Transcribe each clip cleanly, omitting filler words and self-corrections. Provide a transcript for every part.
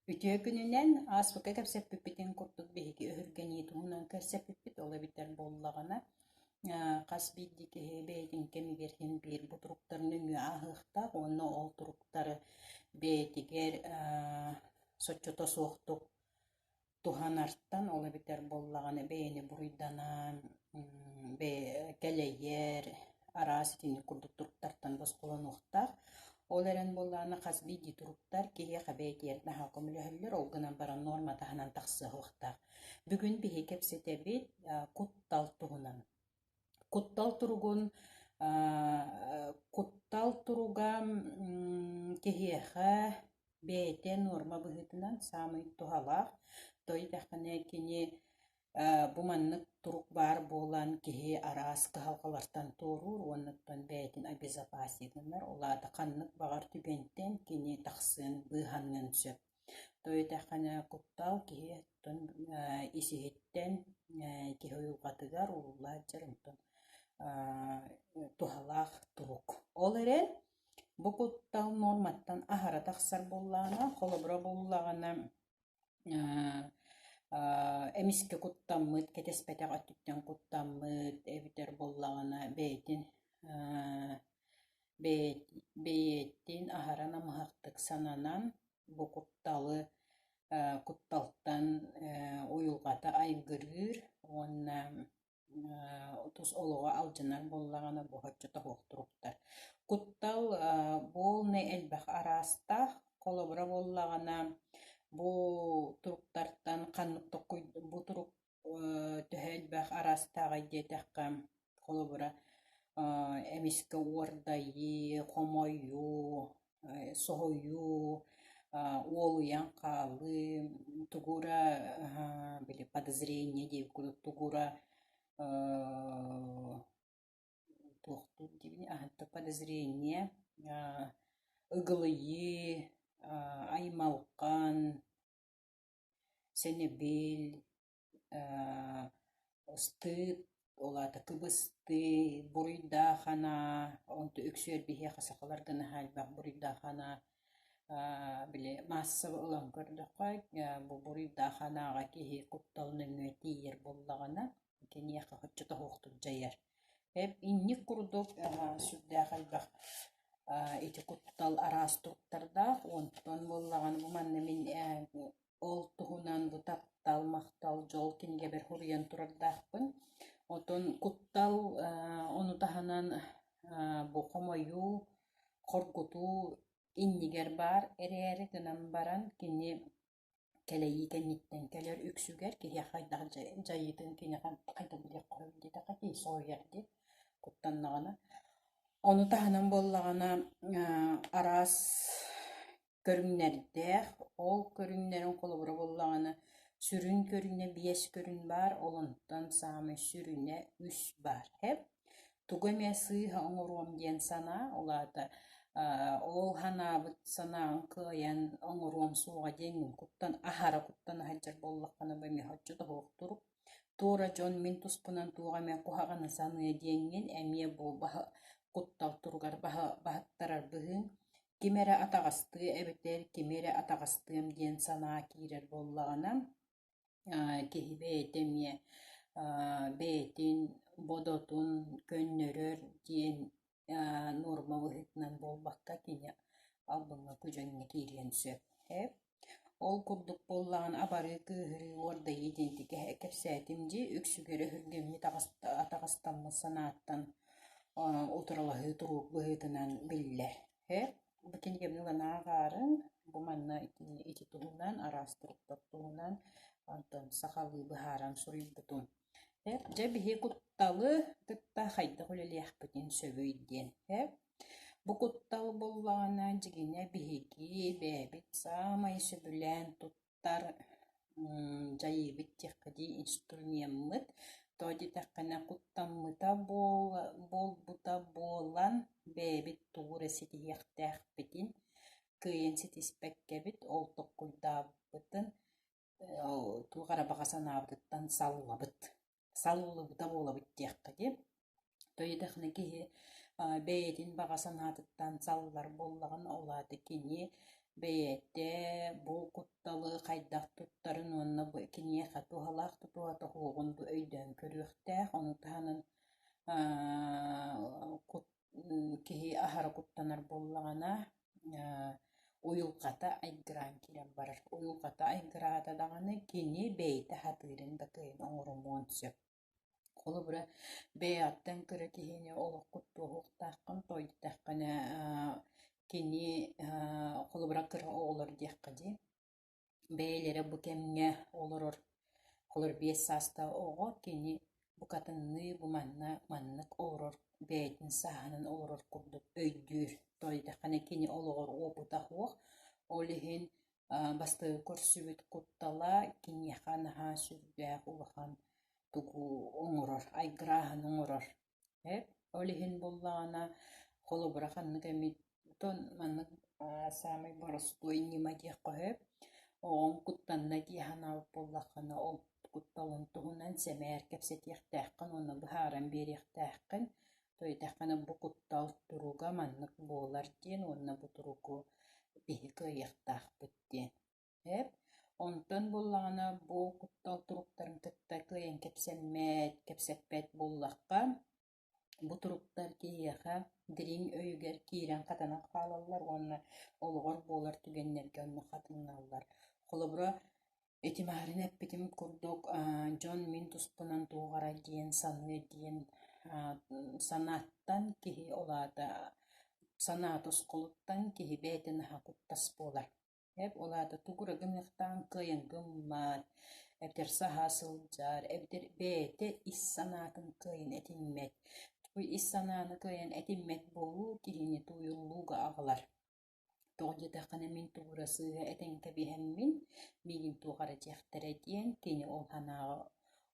Ütüye gününen asbıka kapsappipitin kurtuk bihiki öhürgeni tuhunan kapsappipit ola biter bollagana. Qas biddiki beytin kemi gerhin bir buturuktarın öngü ahıqta, onu ol turuktarı beytiger soççota soğuktuk tuhan arttan ola biter bollagana beyni buruydanan be geleyer arasitini kurduk turuktartan bosqolanuqtaq. Оларан болланы қасбиди туруктар кие қабейтиерді хақымлыхыллер олгынан баран норма таханан тақсығықтақ. Бүгін бихи кепсетебит куттал туғынан. Куттал туруга киеха бейте норма бұхытынан самый тухалақ. Той таққаны кені буманнык турук бар болан кихи арас кахалкалартан турур оннуттан бәйтин обезопасигыннар олады каннык багар түбенттен кини тахсын быханнын сөп тойтахана куттал кихи тон исихиттен кихи уйгатыгар улла жарымтон тухалах турук ол эрен бу куттал норматтан ахара тахсар боллана холобра боллагана эмиске куттаммыт кетеспетек аттүттен куттаммыт эбитер боллагана бейеттин ахарана махактык сананан бу кутталы кутталтан уюлгата айгырыр онна тус олуга алжынар боллагана бу хоччота хоктуруктар куттал болны элбах араста колобра боллагана бу туруктартан канныктык бу турук төһөлбэх арастагы детекка колобура эмиске уордайы комою сохою уолуян калы тугура били подозрение деп тугура тохтур дебини подозрение ыгылыйы аймалкан сенебел стык олата кыбысты буруйдахана онту өксөр бихе касакалардан халбак буруйдахана биле массовый улан көрдөккой бу буруйдаханага кихи кутталынын тиер боллагана кенияка хоччота хоктук жаяр эп инник курдук сүрдэ халбак ити куттал арас туруктарда онтон боллаган буманна мен ол туһунан бу таптал мактал жол кинге бер хурьян турардахпын отон куттал ону таханан бу комою коргуту иннигер бар эрери тынан баран кини келеyi кенниттен келер үксүгер кия хайда жайытын кини кайда биле койди да кати соярди куттаннагана onu tahanan bolлагана арас көрүңнерде ол көрүңнерин колобура боллагана сүрүн көрүнне биес көрүн бар олонтан самы сүрүнне үс бар хеп тугоме сыйха оңоруам диен сана олата ол ханабыт санаан кыян оңоруам сууга деңин куттан ахара куттан хаджар боллаккана бами хаджыда хоктуруп тура жон мин туспунан тугаме кухагана саны деңин эмие бу куттал тургар бахаттарар быһын кимере атагасты эбетер кимере атагастым диен санаа кирер боллагана кихибеетемие беетин бодотун көннөрөр диен норма быһытынан болбакка кине албыңа күжөңне кириен сөп ол курдук боллаган абары кыһыры орда идентике кепсетимди үксүгөрө хүргемни атагастаммы санааттан отыралаһы турук быһытынан биллер букинге мыланаагарын буманна ити туһунан арастырыктар туһунан антон сахалы быһаран сурыйбутун же биһи кутталы тытта хайда хулелиахпытин сөбүйден бу кутталы боллагана жигине биһиги бэбит самай сөбүлэн туттар жайыбыт теккади инструментмыт тоди таккана куттаммыта болбута болан бэбит тугура ситиехтэхпитин кыйын ситиспеккебит ол токкуйдаабытын тугара багасанаабыттан саллыбыта болабыт тиеккади тойдахна киһи бэйэтин багасанаатыттан саллар боллаган олааты кини бэйэтте бу кутталы хайдах туттарын онна бу киние хату халах тутуа тохугун бу өйдөн көрүөхтэх ону таһанын киһи аһара куттанар боллаҕана уйулхата айгыраан кирен барар. Уйулхата айгыраата даҕаны кини бэйте хатыырын да кыйын оҥорумуон сөп. Холу бура бэй аттан кыра киһини олох куттуохуохтааххын тойдутаххана кини холу бура кыра оолор диэхха ди. Бэйлере бу кемҥэ олорор холор биэс сааста оҕо кини бу катынны бу маннык олорор бэйэтин сааһынын олорор курдук өйдүүр тойдаххана кини олоҕор уопутахуох олиһин бастыы көрсүбүт куттала киниэхэ наһаа сүрдээх улахан тугу оҥорор айгырааһын оҥорор олиһин буллаҕана холубура ханнык эмит тон маннык самый боростой нима диэх коһөп оҕон куттанна диэханаабыт буллаххына ол кутталын туһунан сэмээр кэпсэтиэхтээххин онно быһааран биэриэхтээххин тойдаххана бу куттал туруга маннык буолар диэн онно бу туругу биһи кыайыахтаахпыт диэн онтон буллаҕана бу куттал туруктарын кытта кыайан кэпсэппэт буллахха бу туруктар киһиэхэ дириҥ өйүгэр киирэн хатанан хаалаллар уонна олоҕор буолар түгэннэргэ онно хатыҥналлар. Холобура этимаарин эппитим курдук Дьон мин туспунан туuҕара диэн саныы диэн санааттан киһи олаата санаа тусқулуттан киһи бэйэтэ наһаа куттас буолар. Олаата тугура гымыахтаан кыайан гыммаат эбитэр саһаа сылдьаар эбитэр бэйэтэ ис санаатын кыайан этиммэт. Ис санааны кыайан этиммэт буолуу киһини туйуллууга аҕалар. Тоҕдьатаххына мин тугура сыыһа этэнkä биһэммин миигин туuҕара дьиэхтэрэ диэн кини ол ханааҕа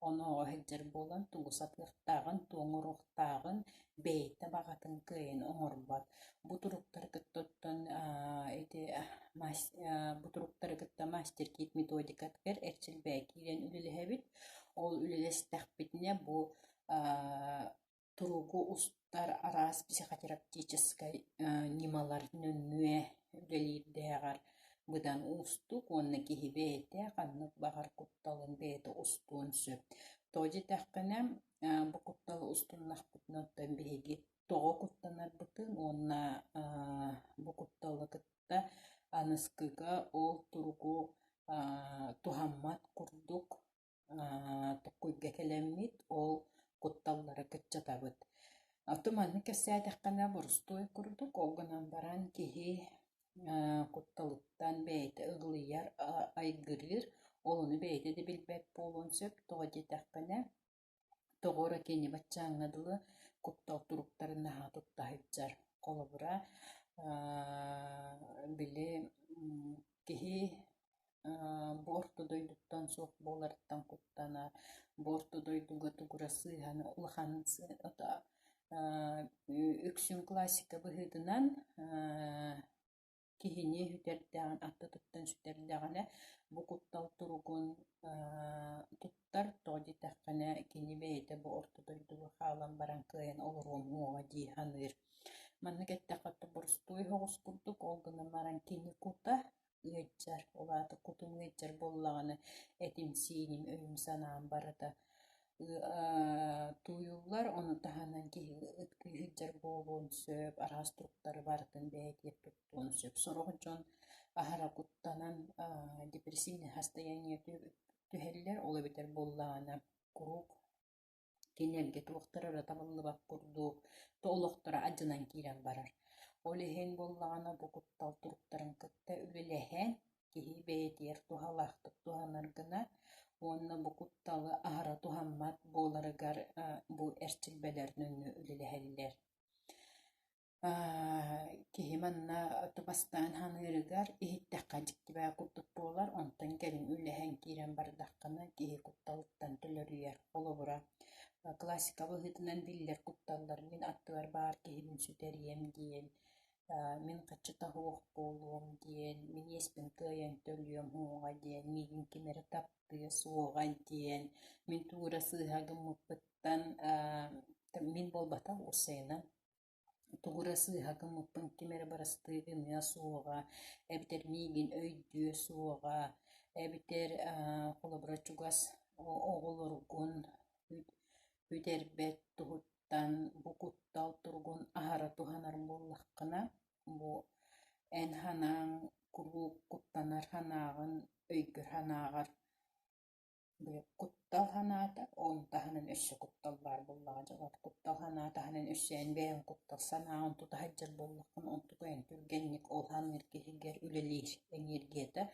оноҕо сылдьар буолан тугу сатыахтааҕын туоҥоруохтааҕын бэйэтэ баҕатын кыайан оҥорбат. Бу туруктар кыттоттон бу туруктары кытта мастер киит методикаттар эрчилбээ киирэн үлэлэһэбит ол үлэлэстэхпитине бу туругу устар араас психотерапевтической нималар нөҥүө үлэлиирдээгэр быдан устук уонна киһи бэйэтэ ханнык баҕар кутталын бэйэтэ устуон сөп. Тоодьутаххына бу кутталы устуннахпытыноттон биһиги тоҕо куттанарбытын уонна бу кутталы кытта аныскыга ол туругу туһаммат курдук туккуйга келеммит ол кутталлары кытчатабыт. Автоманны кэссээтэххэнэ борустой курдук олгонан баран киһи кутталыттан бэйэтэ ыгылыйар айгырыыр олуну бэйэтэ да билбэт буолуон сөп тоҕодьутаххына тоҕора кини баччааҥҥадылы куттал туруктарын наһаа туттаһыдьар холобура били киһи бу ортодойдуттан суох буоларыттан куттанаар бу ортодойдуга тугура сыыһаны улахан үксүн классика быһыытынан киһини хүтэрдэҕин аттатыттан сүтэрдэҕинэ бу куттал туругун туттар тоҕдьутаххына кини бэйэтэ бу ортодойдугу хаалан баран кыайан олоруом уоҕа дииһаныыр. Маннык эттэххэтэ борустой хоҕус курдук олгуна баран кини кута ыадьар улаата кутун ыадьар боллаҕаны этим сииним өйүм санаан барыта туйуллар ону таһанан киһи ыткыыһыдьар буолуон сөп араас туруктары барытын бэйэтиэппит туон сөп. Сороҕ дьон аһара куттанан депрессивный состояние түһэллэр ол эбитэр буллаҕына курук киниэлгэ туохтарара табыллыбак курдук тоолохтора адьынан киирэн барар. Ол иһин буллаҕына бу куттал туруктарын кытта үлэлэһэн киһи бэйэтиэр туһалаахтык туһанаргына уонна бу кутталы аһара туһаммат буоларыгар бу эрчилбэлэр нөҥү үлэлэһэллэр. Киһи манна тупастаан ханыырыгар иһиттэххэ дьиктибээ курдук буолар онтон кэлин үлэһэн киирэн бардаххына киһи кутталыттан төлөрүйэр холобура классика быһыытынан биллэр кутталлар мин аттыгар баар киһибин сүтэриэм диэн мин каччытаһуох буолуом диэн мин еспин кыайан төлүөм хуоҕа диэн миигин кимэри таптыы суоҕа диэн мин тугура сыыһа гыммыппыттан мин болбата усайынан тугура сыыһа гыммыппын кимэри барастыы гымыа суоҕа эбитэр миигин өйдүө суоҕа Эбитер колобрачугас оголоргун үтербет тухуттан букуттал тургун ахара туханар боллаққына бу эн ханаан курук куттанар ханаагын өйгөр ханаагар куттал ханаата он таханын өссө куттал бар боллага жагат куттал ханаата ханын өссөөн бээн куттал санаан тутахаджар боллаққын онтукуэн түргенник ол ханыр кихигер үлелир эңиргета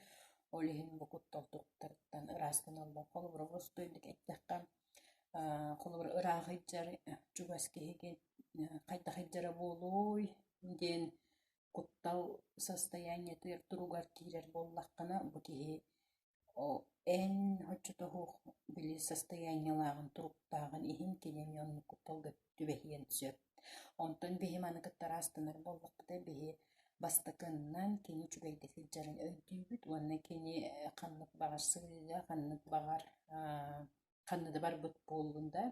олиһин бу куттал туттарыттан ыраастан алба холбура остойдук эттекка холбура ыраахыджар чугас кихиге кайдахыджара болуй диэн куттал состояние тыер туругар кирер боллаққына бу кихи эн хоччотохух били состояниялаагын туруктаагын ихин кинемион кутталга түбэхиен сөп онтон биһи маныкыттараастынар боллақпыта биһи бастакыннан кини чугайдахыджарын өйдүүбүт уонна кини ханнык багар сыыга ханнык багар ханныда барбыт буоллунда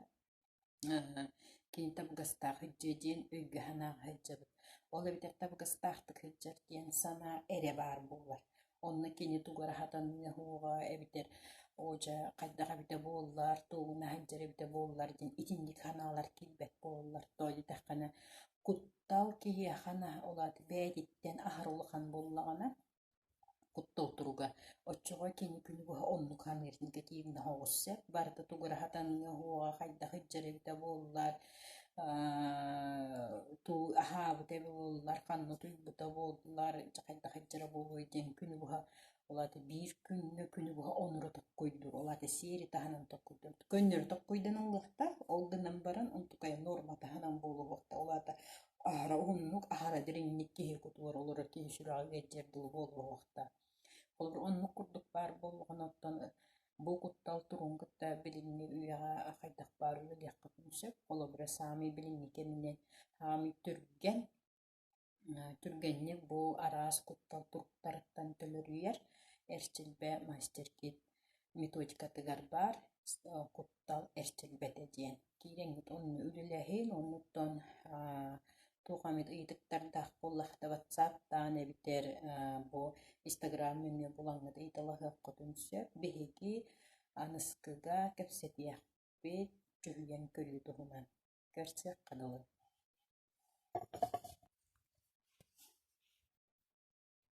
кини табгастаах хыджы диэн өйгө ханаах хыджабыт ол эбитер табгастаахтык хыджар диэн санаа эре баар буллар онна кини тугара хатанны хуга эбитер ожа кайдаха бите буоллар тууна хыджар бите буоллар диэн итинник ханаалар килбет буоллар тоойду тахкана куттал киһи хана олаат бээтиттен ахарулахан буллагана куттал туруга оччого кини күнүгү оннук ханырдинге тиимна хоғуссе барда тугара хатанны хуга кайда хыджар бите буоллар ту ахаабыта буоллар ханна туйбута буоллар кайда хыджара буолуй диэн күнүгү олаты бир күнүгү онура токкойдур олаты сири таханан токкойдур көннөр токкойданын лыхта ол гынан баран онтукай норма таханан болугукта олаты ахара уннук ахара диринник киһи кутуор олора киһи сүрэҕи эддердил болугукта ол бир оннук курдук баар болугуноттон бу куттал турунгутта билинни үйэҕэ хайдах баар үлэлиэххэ түнсөп олобура саамый билинни кэминэн хаамый түргэнни бу араас куттал туруктарыттан төлөрүйэр эрчилбэ мастеркит методикатыгар бар куттал эрчилбэте диэн киирэҥҥит онну үлэлэһин оннуттон туухамит ыйытыктардаах буллахта WhatsApp-таан эбитер бу Instagram мөҥө булаҥҥыт ыйыталаһыаххы түнсөп биһиги аныскыга кэпсэтиэхпит чүһүйэн көрүү туһунан көрсөк кадылы